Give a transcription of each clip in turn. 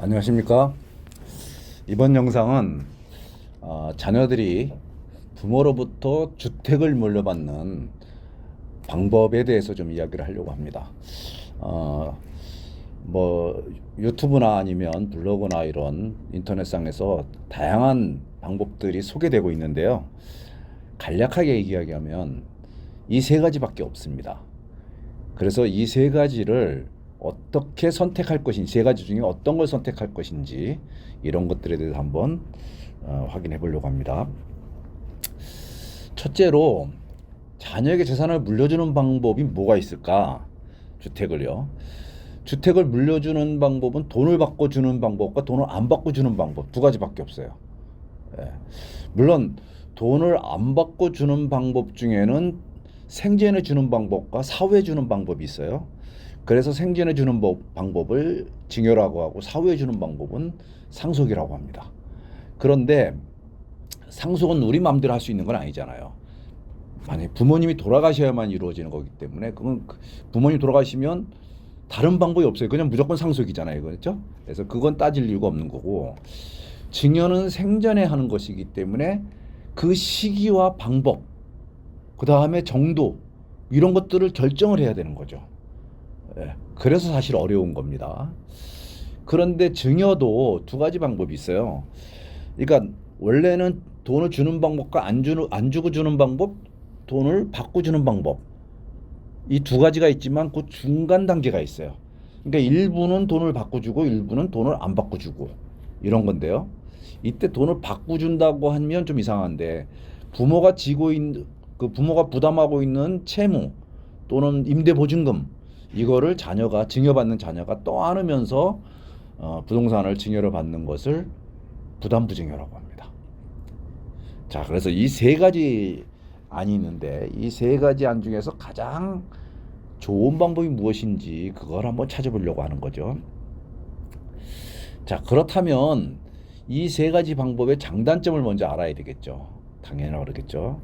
안녕하십니까. 이번 영상은 자녀들이 부모로부터 주택을 물려받는 방법에 대해서 좀 이야기를 하려고 합니다. 뭐 유튜브나 아니면 블로그나 이런 인터넷상에서 다양한 방법들이 소개되고 있는데요. 간략하게 이야기하면 이 세 가지밖에 없습니다. 그래서 이 세 가지를 어떻게 선택할 것인지, 세 가지 중에 어떤 걸 선택할 것인지 이런 것들에 대해서 한번 확인해 보려고 합니다. 첫째로 자녀에게 재산을 물려주는 방법이 뭐가 있을까? 주택을요. 주택을 물려주는 방법은 돈을 받고 주는 방법과 돈을 안 받고 주는 방법 두 가지밖에 없어요. 예. 물론 돈을 안 받고 주는 방법 중에는 생전에 주는 방법과 사후에 주는 방법이 있어요. 그래서 생전에 주는 방법을 증여라고 하고 사후에 주는 방법은 상속이라고 합니다. 그런데 상속은 우리 마음대로 할 수 있는 건 아니잖아요. 만약 부모님이 돌아가셔야만 이루어지는 거기 때문에 그건 부모님 돌아가시면 다른 방법이 없어요. 그냥 무조건 상속이잖아요. 그렇죠? 그래서 그건 따질 이유가 없는 거고, 증여는 생전에 하는 것이기 때문에 그 시기와 방법, 그 다음에 정도, 이런 것들을 결정을 해야 되는 거죠. 그래서 사실 어려운 겁니다. 그런데 증여도 두 가지 방법이 있어요. 그러니까 원래는 돈을 주는 방법과 안 주고 주는 방법, 돈을 받고 주는 방법, 이 두 가지가 있지만 그 중간 단계가 있어요. 그러니까 일부는 돈을 받고 주고 일부는 돈을 안 받고 주고 이런 건데요. 이때 돈을 받고 준다고 하면 좀 이상한데, 부모가 지고 있는 그 부모가 부담하고 있는 채무 또는 임대보증금, 이거를 자녀가 증여받는 자녀가 떠안으면서 부동산을 증여를 받는 것을 부담부증여라고 합니다. 자, 그래서 이 세 가지 안이 있는데 이 세 가지 안 중에서 가장 좋은 방법이 무엇인지 그걸 한번 찾아보려고 하는 거죠. 자, 그렇다면 이 세 가지 방법의 장단점을 먼저 알아야 되겠죠. 당연히 그러겠죠.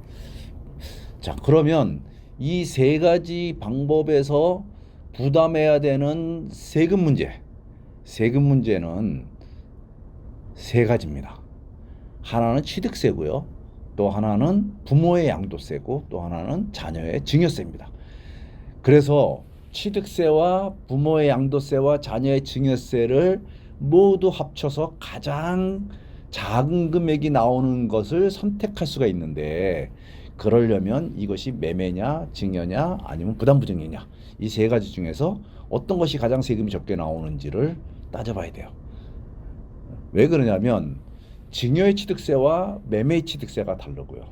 자, 그러면 이 세 가지 방법에서 부담해야 되는 세금 문제는 세 가지입니다. 하나는 취득세고요. 또 하나는 부모의 양도세고 또 하나는 자녀의 증여세입니다. 그래서 취득세와 부모의 양도세와 자녀의 증여세를 모두 합쳐서 가장 작은 금액이 나오는 것을 선택할 수가 있는데, 그러려면 이것이 매매냐 증여냐 아니면 부담부증이냐, 이 세 가지 중에서 어떤 것이 가장 세금이 적게 나오는지를 따져봐야 돼요. 왜 그러냐면 증여의 취득세와 매매의 취득세가 다르고요.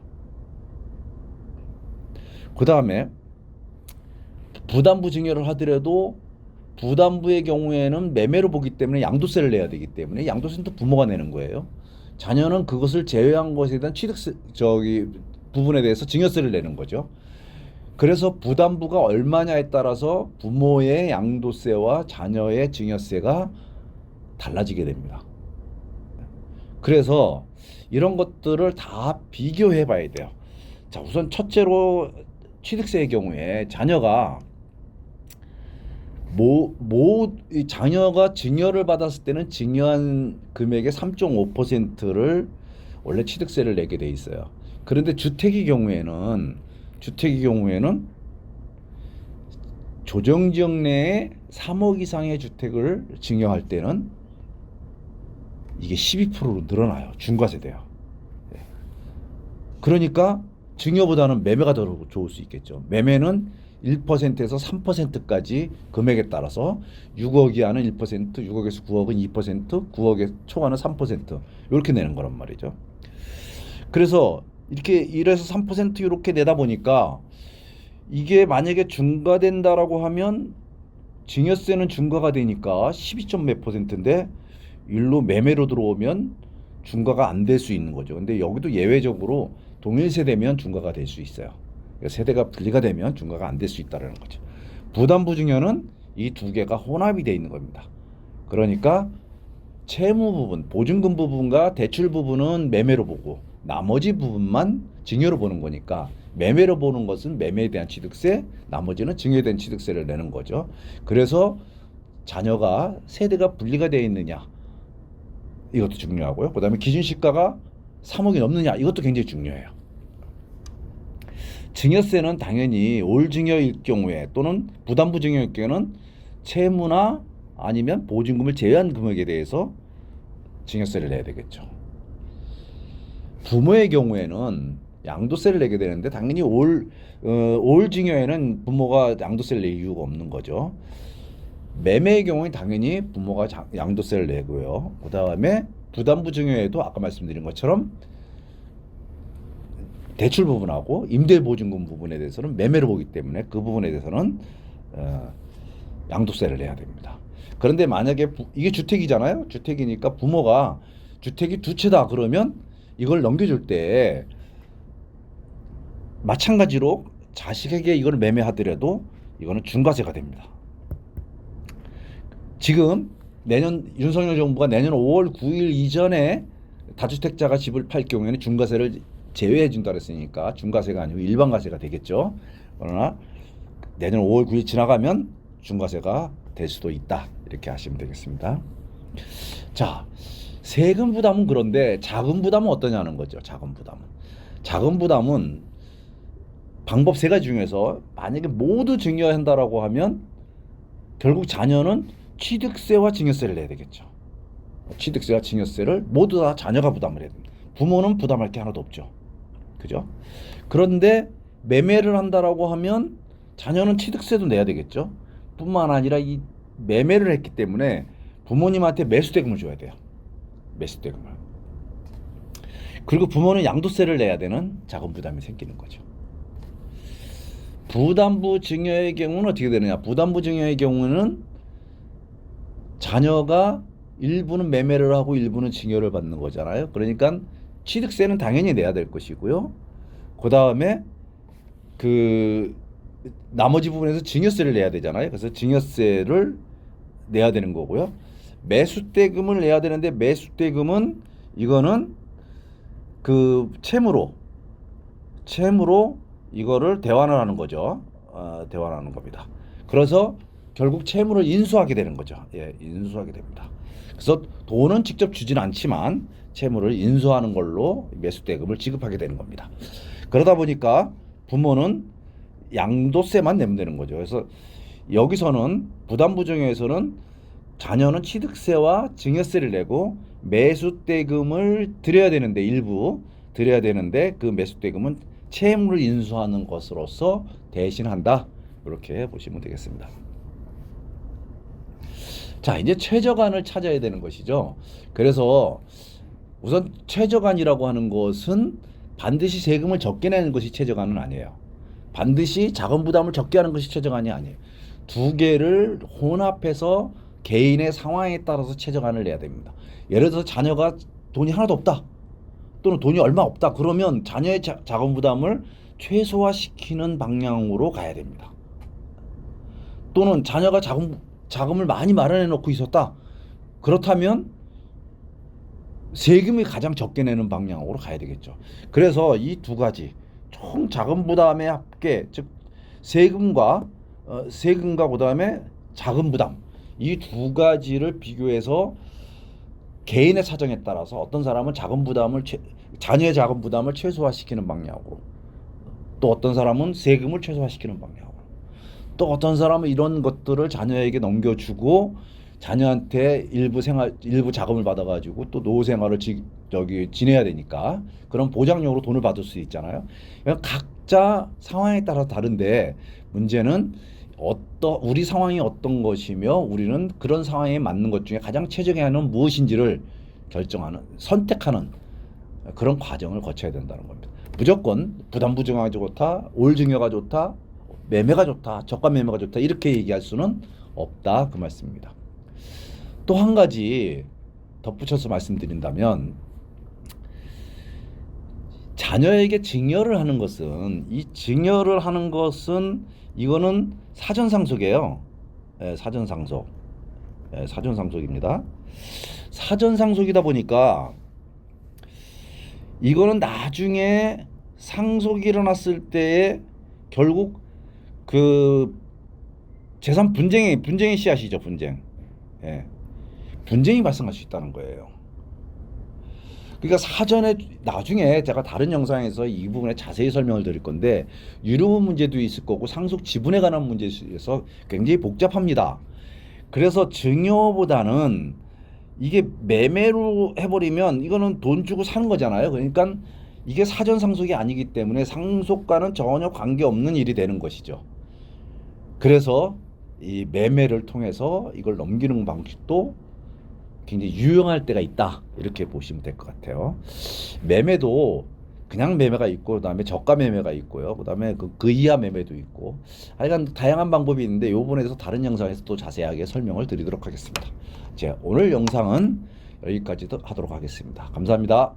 그 다음에 부담부 증여를 하더라도 부담부의 경우에는 매매로 보기 때문에 양도세를 내야 되기 때문에 양도세는 또 부모가 내는 거예요. 자녀는 그것을 제외한 것에 대한 취득세 부분에 대해서 증여세를 내는 거죠. 그래서 부담부가 얼마냐에 따라서 부모의 양도세와 자녀의 증여세가 달라지게 됩니다. 그래서 이런 것들을 다 비교해 봐야 돼요. 자, 우선 첫째로 취득세의 경우에 자녀가 자녀가 증여를 받았을 때는 증여한 금액의 3.5%를 원래 취득세를 내게 돼 있어요. 그런데 주택의 경우에는 조정지역 내에 3억 이상의 주택을 증여할 때는 이게 12%로 늘어나요. 중과세돼요. 그러니까 증여보다는 매매가 더 좋을 수 있겠죠. 매매는 1%에서 3%까지 금액에 따라서 6억 이하는 1%, 6억에서 9억은 2%, 9억에 초과는 3% 이렇게 내는 거란 말이죠. 그래서 이렇게 1에서 3% 이렇게 내다 보니까 이게 만약에 중과된다라고 하면 증여세는 중과가 되니까 12점 몇 %인데 일로 매매로 들어오면 중과가 안 될 수 있는 거죠. 근데 여기도 예외적으로 동일 세대면 중과가 될 수 있어요. 세대가 분리가 되면 중과가 안 될 수 있다는 거죠. 부담부 증여는 이 두 개가 혼합이 되어 있는 겁니다. 그러니까 채무 부분, 보증금 부분과 대출 부분은 매매로 보고 나머지 부분만 증여로 보는 거니까, 매매로 보는 것은 매매에 대한 취득세, 나머지는 증여에 대한 취득세를 내는 거죠. 그래서 자녀가 세대가 분리가 되어 있느냐 이것도 중요하고요. 그다음에 기준시가가 3억이 넘느냐 이것도 굉장히 중요해요. 증여세는 당연히 올 증여일 경우에 또는 부담부 증여일 경우에는 채무나 아니면 보증금을 제외한 금액에 대해서 증여세를 내야 되겠죠. 부모의 경우에는 양도세를 내게 되는데 당연히 올 증여에는 부모가 양도세를 낼 이유가 없는 거죠. 매매의 경우에 당연히 부모가 양도세를 내고요. 그 다음에 부담부 증여에도 아까 말씀드린 것처럼 대출 부분하고 임대보증금 부분에 대해서는 매매를 보기 때문에 그 부분에 대해서는 양도세를 내야 됩니다. 그런데 만약에 이게 주택이잖아요. 주택이니까 부모가 주택이 두 채다 그러면 이걸 넘겨줄 때 마찬가지로 자식에게 이걸 매매하더라도 이거는 중과세가 됩니다. 지금 내년 윤석열 정부가 내년 5월 9일 이전에 다주택자가 집을 팔 경우에는 중과세를 제외해 준다 그랬으니까 중과세가 아니고 일반과세가 되겠죠. 그러나 내년 5월 9일 지나가면 중과세가 될 수도 있다. 이렇게 하시면 되겠습니다. 자, 세금 부담은 그런데 자금 부담은 어떠냐는 거죠. 자금 부담은. 자금 부담은 방법 세 가지 중에서 만약에 모두 증여한다라고 하면 결국 자녀는 취득세와 증여세를 내야 되겠죠. 취득세와 증여세를 모두 다 자녀가 부담을 해야 됩니다. 부모는 부담할 게 하나도 없죠. 그죠? 그런데 매매를 한다라고 하면 자녀는 취득세도 내야 되겠죠. 뿐만 아니라 이 매매를 했기 때문에 부모님한테 매수대금을 줘야 돼요. 매수대금을. 그리고 부모는 양도세를 내야 되는 자금 부담이 생기는 거죠. 부담부 증여의 경우는 어떻게 되느냐? 부담부 증여의 경우는 자녀가 일부는 매매를 하고 일부는 증여를 받는 거잖아요. 그러니까 취득세는 당연히 내야 될 것이고요. 그 다음에 그 나머지 부분에서 증여세를 내야 되잖아요. 그래서 증여세를 내야 되는 거고요. 매수대금을 내야 되는데 매수대금은 이거는 그 채무로 이거를 대환을 하는 거죠. 대환하는 겁니다. 그래서 결국 채무를 인수하게 되는 거죠. 예, 인수하게 됩니다. 그래서 돈은 직접 주진 않지만 채무를 인수하는 걸로 매수대금을 지급하게 되는 겁니다. 그러다 보니까 부모는 양도세만 내면 되는 거죠. 그래서 여기서는 부담부증여에서는 자녀는 취득세와 증여세를 내고 매수대금을 드려야 되는데 일부 드려야 되는데 그 매수대금은 채무를 인수하는 것으로서 대신한다. 이렇게 보시면 되겠습니다. 자, 이제 최저간을 찾아야 되는 것이죠. 그래서 우선 최저간이라고 하는 것은 반드시 세금을 적게 내는 것이 최저간은 아니에요. 반드시 자금 부담을 적게 하는 것이 최저간이 아니에요. 두 개를 혼합해서 개인의 상황에 따라서 최저간을 내야 됩니다. 예를 들어서 자녀가 돈이 하나도 없다. 또는 돈이 얼마 없다. 그러면 자녀의 자금 부담을 최소화시키는 방향으로 가야 됩니다. 또는 자녀가 자금을 많이 마련해 놓고 있었다. 그렇다면 세금이 가장 적게 내는 방향으로 가야 되겠죠. 그래서 이 두 가지 총 자금 부담의 합계, 즉 세금과 그다음에 자금 부담 이 두 가지를 비교해서 개인의 사정에 따라서 어떤 사람은 자녀의 자금 부담을 최소화시키는 방향으로, 또 어떤 사람은 세금을 최소화시키는 방향으로, 또 어떤 사람은 이런 것들을 자녀에게 넘겨주고 자녀한테 일부 자금을 받아가지고 또 노후 생활을 지내야 되니까 그런 보장용으로 돈을 받을 수 있잖아요. 그러니까 각자 상황에 따라 다른데 문제는 우리 상황이 어떤 것이며 우리는 그런 상황에 맞는 것 중에 가장 최적화는 무엇인지를 선택하는 그런 과정을 거쳐야 된다는 겁니다. 무조건 부담부 증여가 좋다, 올 증여가 좋다, 매매가 좋다, 저가 매매가 좋다 이렇게 얘기할 수는 없다 그 말씀입니다. 또 한 가지 덧붙여서 말씀드린다면 자녀에게 증여를 하는 것은 이거는 사전상속이에요. 예, 사전상속. 예, 사전상속입니다. 사전상속이다 보니까 이거는 나중에 상속이 일어났을 때에 결국 그 재산 분쟁의 씨앗이죠. 분쟁. 예. 분쟁이 발생할 수 있다는 거예요. 그러니까 사전에 나중에 제가 다른 영상에서 이 부분에 자세히 설명을 드릴 건데 유료분 문제도 있을 거고 상속 지분에 관한 문제에서 굉장히 복잡합니다. 그래서 증여보다는 이게 매매로 해버리면 이거는 돈 주고 사는 거잖아요. 그러니까 이게 사전 상속이 아니기 때문에 상속과는 전혀 관계없는 일이 되는 것이죠. 그래서 이 매매를 통해서 이걸 넘기는 방식도 굉장히 유용할 때가 있다. 이렇게 보시면 될 것 같아요. 매매도 그냥 매매가 있고 그다음에 저가 매매가 있고요. 그다음에 그 이하 매매도 있고 하여간 다양한 방법이 있는데 이 부분에 대해서 다른 영상에서 또 자세하게 설명을 드리도록 하겠습니다. 자, 오늘 영상은 여기까지 하도록 하겠습니다. 감사합니다.